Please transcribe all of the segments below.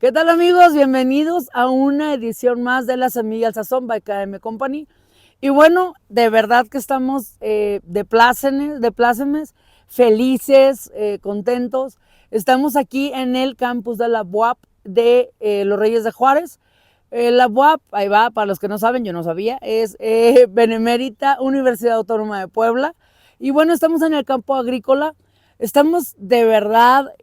¿Qué tal, amigos? Bienvenidos a una edición más de La Semilla al Sazón by KM Company. Y bueno, de verdad que estamos de plácemes, felices, contentos. Estamos aquí en el campus de la UAP de Los Reyes de Juárez. La UAP, ahí va, para los que no saben, yo no sabía, es Benemérita Universidad Autónoma de Puebla. Y bueno, estamos en el campo agrícola. Estamos de verdad,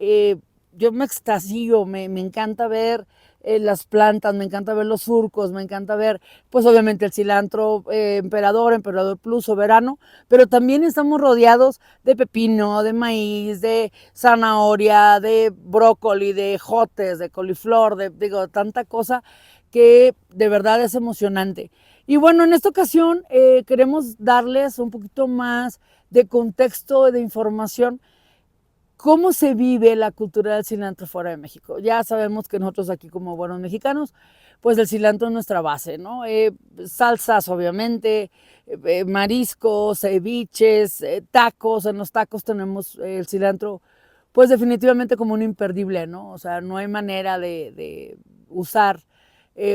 yo me extasío, me encanta ver las plantas, me encanta ver los surcos, me encanta ver, pues obviamente el cilantro emperador plus, soberano, pero también estamos rodeados de pepino, de maíz, de zanahoria, de brócoli, de jotes, de coliflor, digo, tanta cosa que de verdad es emocionante. Y bueno, en esta ocasión queremos darles un poquito más de contexto, de información, cómo se vive la cultura del cilantro fuera de México. Ya sabemos que nosotros aquí como buenos mexicanos, pues el cilantro es nuestra base, ¿no? Salsas, obviamente, mariscos, ceviches, tacos. En los tacos tenemos el cilantro, pues definitivamente como un imperdible, ¿no? O sea, no hay manera de usar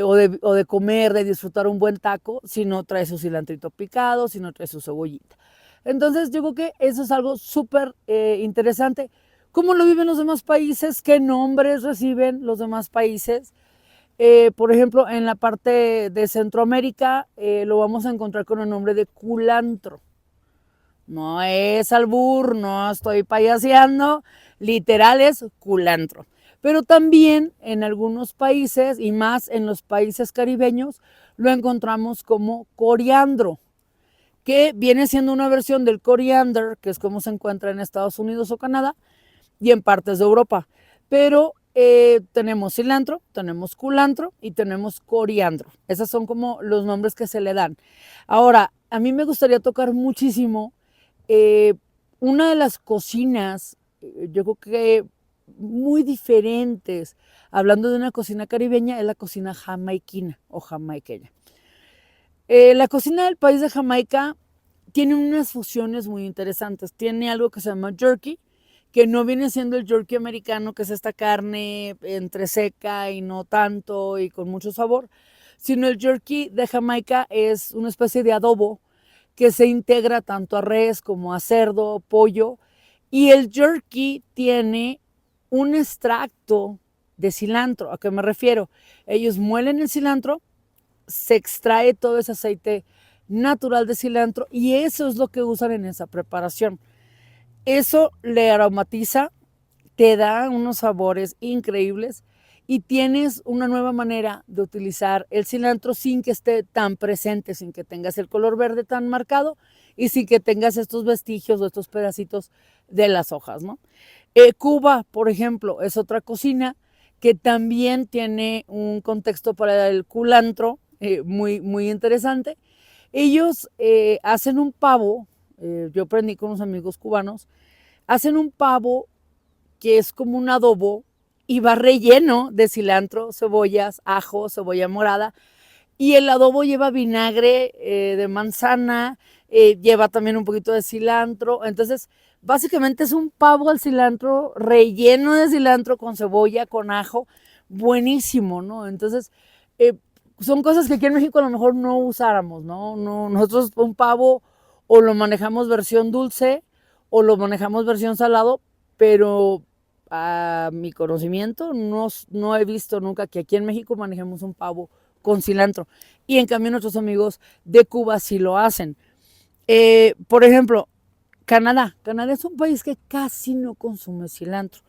o de comer, de disfrutar un buen taco si no trae su cilantrito picado, si no trae su cebollita. Entonces yo creo que eso es algo súper interesante. ¿Cómo lo viven los demás países? ¿Qué nombres reciben los demás países? Por ejemplo, en la parte de Centroamérica lo vamos a encontrar con el nombre de culantro. No es albur, no estoy payaseando, literal es culantro. Pero también en algunos países, y más en los países caribeños, lo encontramos como coriandro, que viene siendo una versión del coriander, que es como se encuentra en Estados Unidos o Canadá y en partes de Europa. Pero tenemos cilantro, tenemos culantro y tenemos coriandro. Esos son como los nombres que se le dan. Ahora, a mí me gustaría tocar muchísimo eh, una de las cocinas, yo creo que muy diferentes, hablando de una cocina caribeña, es la cocina jamaiquina o jamaiqueña. La cocina del país de Jamaica tiene unas fusiones muy interesantes. Tiene algo que se llama jerky, que no viene siendo el jerky americano, que es esta carne entre seca y no tanto y con mucho sabor, sino el jerky de Jamaica es una especie de adobo que se integra tanto a res como a cerdo, pollo, y el jerky tiene un extracto de cilantro. ¿A qué me refiero? Ellos muelen el cilantro, se extrae todo ese aceite natural de cilantro y eso es lo que usan en esa preparación. Eso le aromatiza, te da unos sabores increíbles y tienes una nueva manera de utilizar el cilantro sin que esté tan presente, sin que tengas el color verde tan marcado y sin que tengas estos vestigios o estos pedacitos de las hojas, ¿no? Cuba, por ejemplo, es otra cocina que también tiene un contexto para el culantro muy interesante. Ellos hacen un pavo, yo aprendí con unos amigos cubanos, hacen un pavo que es como un adobo y va relleno de cilantro, cebollas, ajo, cebolla morada. Y el adobo lleva vinagre de manzana, lleva también un poquito de cilantro. Entonces, básicamente es un pavo al cilantro, relleno de cilantro con cebolla, con ajo, buenísimo, ¿no? Entonces, eh, son cosas que aquí en México a lo mejor no usáramos, ¿no? No, nosotros un pavo o lo manejamos versión dulce o lo manejamos versión salado, pero a mi conocimiento no he visto nunca que aquí en México manejemos un pavo con cilantro. Y en cambio nuestros amigos de Cuba sí lo hacen. Por ejemplo, Canadá. Canadá es un país que casi no consume cilantro.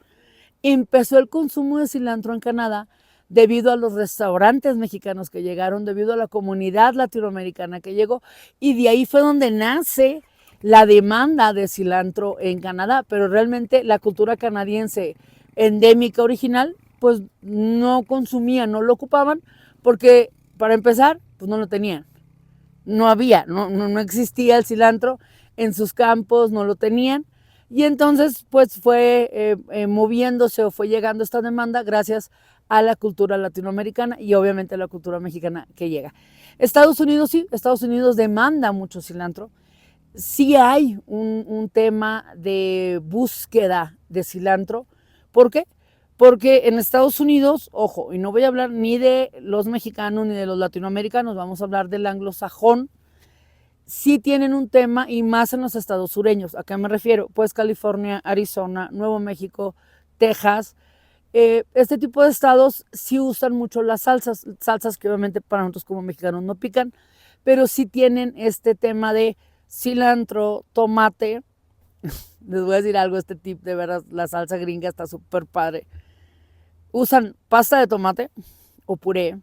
Empezó el consumo de cilantro en Canadá debido a los restaurantes mexicanos que llegaron, debido a la comunidad latinoamericana que llegó, y de ahí fue donde nace la demanda de cilantro en Canadá, pero realmente la cultura canadiense endémica original, pues no consumían, no lo ocupaban, porque para empezar, pues no lo tenían. No había, no existía el cilantro en sus campos, no lo tenían. Y entonces, pues fue moviéndose o fue llegando esta demanda gracias a la cultura latinoamericana y obviamente a la cultura mexicana que llega. Estados Unidos sí, Estados Unidos demanda mucho cilantro. Sí hay un tema de búsqueda de cilantro. ¿Por qué? Porque en Estados Unidos, ojo, y no voy a hablar ni de los mexicanos ni de los latinoamericanos, vamos a hablar del anglosajón, sí tienen un tema y más en los estados sureños. ¿A qué me refiero? Pues California, Arizona, Nuevo México, Texas. Este tipo de estados sí usan mucho las salsas que obviamente para nosotros como mexicanos no pican, pero sí tienen este tema de cilantro, tomate. Les voy a decir algo, este tip, de verdad, la salsa gringa está súper padre. Usan pasta de tomate o puré,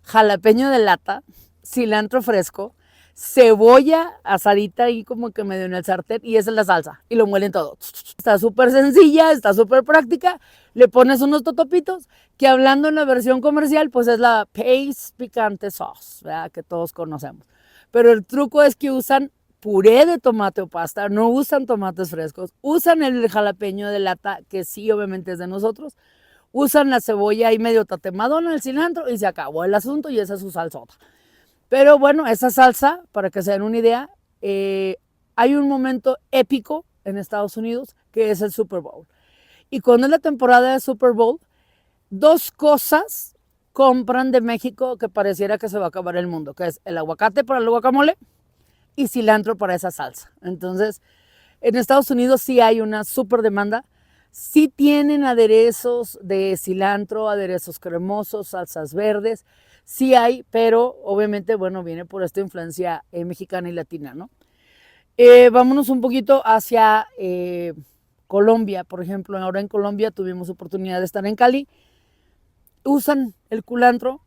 jalapeño de lata, cilantro fresco, cebolla asadita ahí como que medio en el sartén y esa es la salsa y lo muelen todo. Está súper sencilla, está súper práctica, le pones unos totopitos que hablando en la versión comercial pues es la Pace Picante Sauce, ¿verdad? Que todos conocemos. Pero el truco es que usan puré de tomate o pasta, no usan tomates frescos, usan el jalapeño de lata que sí obviamente es de nosotros, usan la cebolla ahí medio tatemadona, el cilantro y se acabó el asunto y esa es su salsota. Pero bueno, esa salsa, para que se den una idea, hay un momento épico en Estados Unidos que es el Super Bowl. Y cuando es la temporada de Super Bowl, dos cosas compran de México que pareciera que se va a acabar el mundo, que es el aguacate para el guacamole y cilantro para esa salsa. Entonces, en Estados Unidos sí hay una súper demanda. Sí tienen aderezos de cilantro, aderezos cremosos, salsas verdes. Sí hay, pero obviamente, bueno, viene por esta influencia mexicana y latina, ¿no? Vámonos un poquito hacia Colombia, por ejemplo. Ahora en Colombia tuvimos oportunidad de estar en Cali. Usan el culantro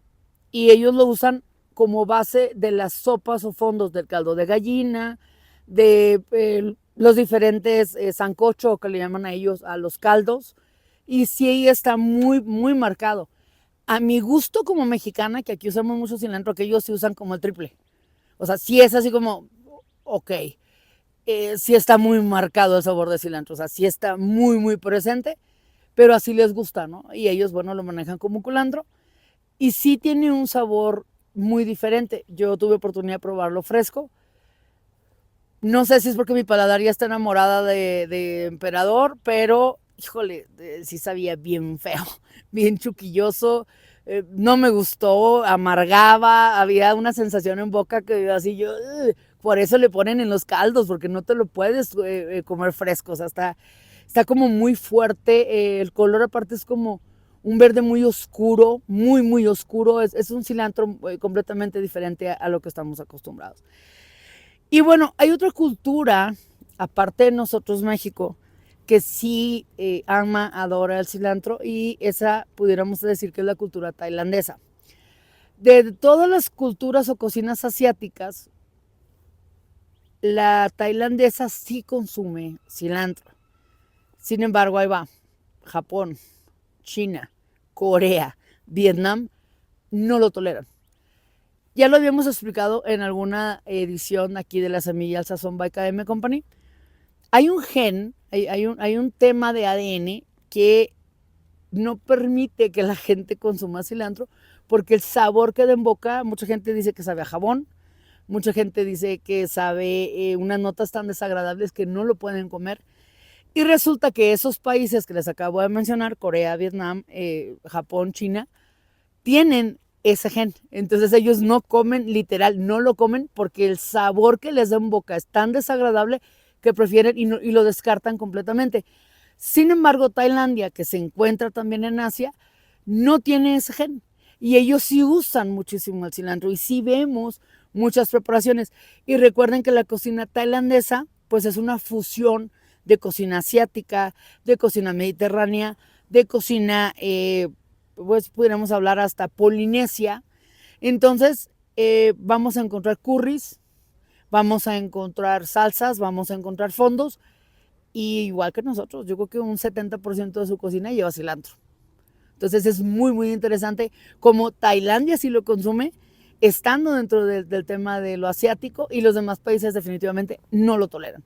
y ellos lo usan como base de las sopas o fondos del caldo de gallina, de los diferentes sancocho que le llaman a ellos a los caldos. Y sí está muy, muy marcado. A mi gusto como mexicana, que aquí usamos mucho cilantro, que ellos sí usan como el triple. O sea, sí es así como, ok, sí está muy marcado el sabor de cilantro, o sea, sí está muy, muy presente, pero así les gusta, ¿no? Y ellos, bueno, lo manejan como culantro y sí tiene un sabor muy diferente. Yo tuve oportunidad de probarlo fresco. No sé si es porque mi paladar ya está enamorada de emperador, pero híjole, sí sabía bien feo, bien chuquilloso, no me gustó, amargaba, había una sensación en boca que así yo, por eso le ponen en los caldos, porque no te lo puedes comer fresco, o sea, está como muy fuerte, el color aparte es como un verde muy oscuro, muy, muy oscuro, es un cilantro completamente diferente a lo que estamos acostumbrados. Y bueno, hay otra cultura, aparte de nosotros, México, que sí ama, adora el cilantro y esa pudiéramos decir que es la cultura tailandesa. De todas las culturas o cocinas asiáticas, la tailandesa sí consume cilantro. Sin embargo, ahí va, Japón, China, Corea, Vietnam, no lo toleran. Ya lo habíamos explicado en alguna edición aquí de La Semilla al Sazón by KM Company. Hay un gen, hay un tema de ADN que no permite que la gente consuma cilantro porque el sabor queda en boca. Mucha gente dice que sabe a jabón, mucha gente dice que sabe unas notas tan desagradables que no lo pueden comer. Y resulta que esos países que les acabo de mencionar, Corea, Vietnam, Japón, China, tienen ese gen. Entonces ellos no comen, literal, no lo comen porque el sabor que les da en boca es tan desagradable que prefieren y lo descartan completamente. Sin embargo, Tailandia, que se encuentra también en Asia, no tiene ese gen. Y ellos sí usan muchísimo el cilantro y sí vemos muchas preparaciones. Y recuerden que la cocina tailandesa, pues es una fusión de cocina asiática, de cocina mediterránea, de cocina pues pudiéramos hablar hasta Polinesia. Entonces, vamos a encontrar curries, vamos a encontrar salsas, vamos a encontrar fondos, y igual que nosotros, yo creo que un 70% de su cocina lleva cilantro. Entonces es muy, muy interesante como Tailandia sí lo consume, estando dentro del tema de lo asiático, y los demás países definitivamente no lo toleran.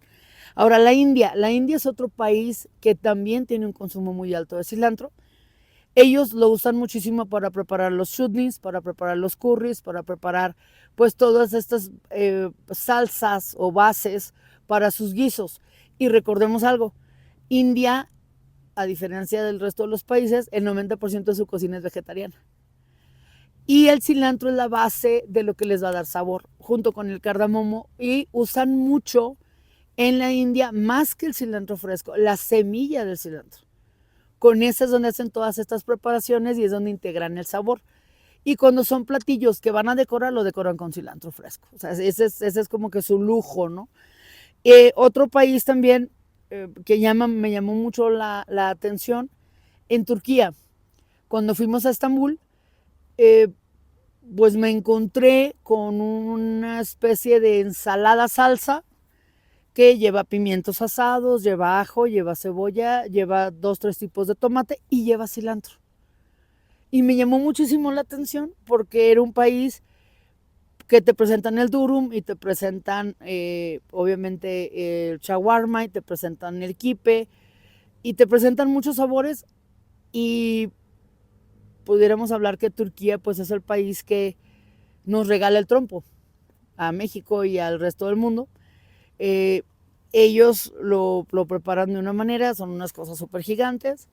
Ahora, la India es otro país que también tiene un consumo muy alto de cilantro. Ellos lo usan muchísimo para preparar los chutneys, para preparar los curries, para preparar pues todas estas salsas o bases para sus guisos. Y recordemos algo, India a diferencia del resto de los países, el 90% de su cocina es vegetariana. Y el cilantro es la base de lo que les va a dar sabor, junto con el cardamomo. Y usan mucho en la India, más que el cilantro fresco, la semilla del cilantro. Con esa es donde hacen todas estas preparaciones y es donde integran el sabor. Y cuando son platillos que van a decorar, lo decoran con cilantro fresco. O sea, ese es como que su lujo, ¿no? Otro país también que me llamó mucho la atención, en Turquía. Cuando fuimos a Estambul, pues me encontré con una especie de ensalada salsa que lleva pimientos asados, lleva ajo, lleva cebolla, lleva 2, 3 tipos de tomate y lleva cilantro. Y me llamó muchísimo la atención porque era un país que te presentan el durum y te presentan obviamente el shawarma y te presentan el kipe y te presentan muchos sabores, y pudiéramos hablar que Turquía pues es el país que nos regala el trompo a México y al resto del mundo. Ellos lo preparan de una manera, son unas cosas súper gigantes.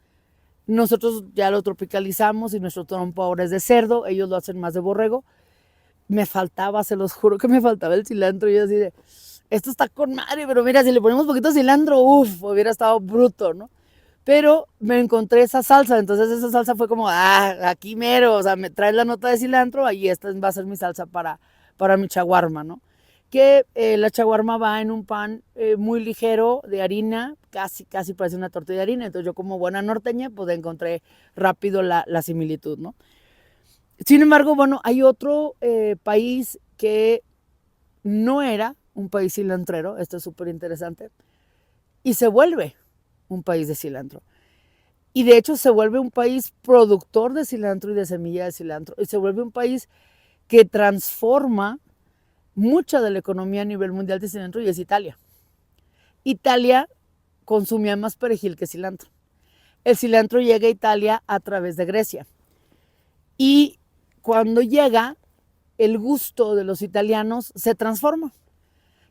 Nosotros ya lo tropicalizamos y nuestro trompo ahora es de cerdo, ellos lo hacen más de borrego. Me faltaba, se los juro que me faltaba el cilantro. Y yo así de, esto está con madre, pero mira, si le ponemos poquito de cilantro, uff, hubiera estado bruto, ¿no? Pero me encontré esa salsa, entonces esa salsa fue como, aquí mero, o sea, me trae la nota de cilantro, ahí esta va a ser mi salsa para mi chaguarma, ¿no? Que la chaguarma va en un pan muy ligero de harina, casi parece una tortilla de harina, entonces yo como buena norteña, pues encontré rápido la similitud, ¿no? Sin embargo, bueno, hay otro país que no era un país cilantrero, esto es súper interesante, y se vuelve un país de cilantro. Y de hecho se vuelve un país productor de cilantro y de semilla de cilantro, y se vuelve un país que transforma mucha de la economía a nivel mundial de cilantro, y es Italia. Italia consumía más perejil que cilantro. El cilantro llega a Italia a través de Grecia. Y cuando llega, el gusto de los italianos se transforma.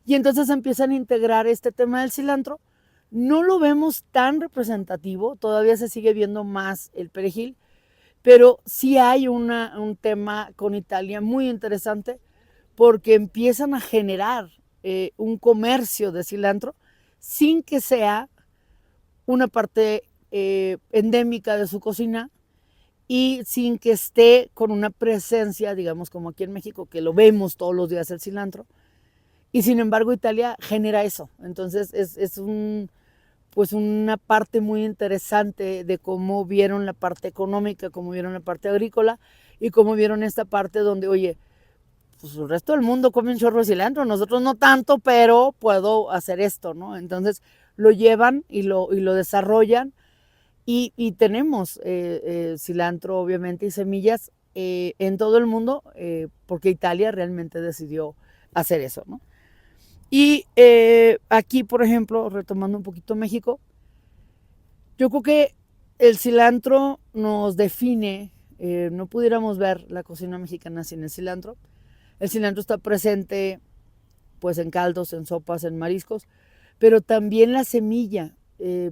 Y entonces empiezan a integrar este tema del cilantro. No lo vemos tan representativo, todavía se sigue viendo más el perejil, pero sí hay un tema con Italia muy interesante, porque empiezan a generar un comercio de cilantro sin que sea una parte endémica de su cocina y sin que esté con una presencia, digamos, como aquí en México, que lo vemos todos los días el cilantro. Y sin embargo, Italia genera eso. Entonces, es pues una parte muy interesante de cómo vieron la parte económica, cómo vieron la parte agrícola y cómo vieron esta parte donde, oye, pues el resto del mundo come un chorro de cilantro, nosotros no tanto, pero puedo hacer esto, ¿no? Entonces lo llevan y lo desarrollan, y tenemos cilantro, obviamente, y semillas en todo el mundo, porque Italia realmente decidió hacer eso, ¿no? Y aquí, por ejemplo, retomando un poquito México, yo creo que el cilantro nos define, no pudiéramos ver la cocina mexicana sin el cilantro. El cilantro está presente pues en caldos, en sopas, en mariscos, pero también la semilla.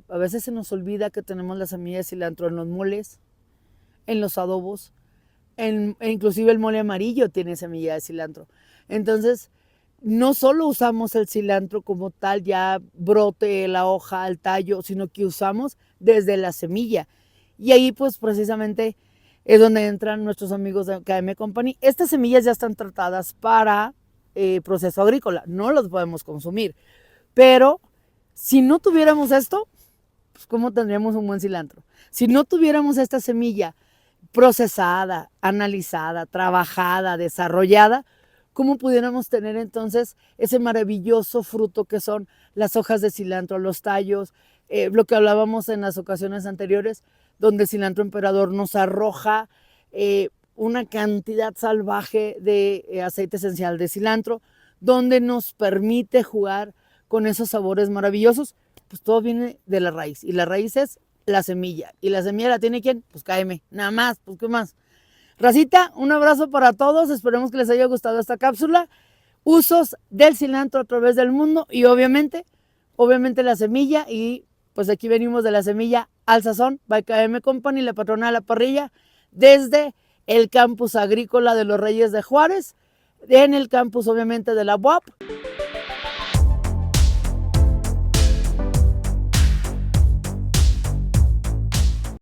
A veces se nos olvida que tenemos la semilla de cilantro en los moles, en los adobos, e inclusive el mole amarillo tiene semilla de cilantro. Entonces, no solo usamos el cilantro como tal, ya brote la hoja, el tallo, sino que usamos desde la semilla. Y ahí pues precisamente es donde entran nuestros amigos de KM Company. Estas semillas ya están tratadas para proceso agrícola, no las podemos consumir. Pero si no tuviéramos esto, pues ¿cómo tendríamos un buen cilantro? Si no tuviéramos esta semilla procesada, analizada, trabajada, desarrollada, ¿cómo pudiéramos tener entonces ese maravilloso fruto que son las hojas de cilantro, los tallos, lo que hablábamos en las ocasiones anteriores, donde el cilantro emperador nos arroja una cantidad salvaje de aceite esencial de cilantro, donde nos permite jugar con esos sabores maravillosos? Pues todo viene de la raíz, y la raíz es la semilla, y la semilla la tiene ¿quién? Pues KM, nada más, pues ¿qué más? Racita, un abrazo para todos, esperemos que les haya gustado esta cápsula. Usos del cilantro a través del mundo, y obviamente la semilla, y pues aquí venimos de la semilla al sazón, by KM Company, la patrona de la parrilla, desde el campus agrícola de los Reyes de Juárez, en el campus obviamente de la UAP.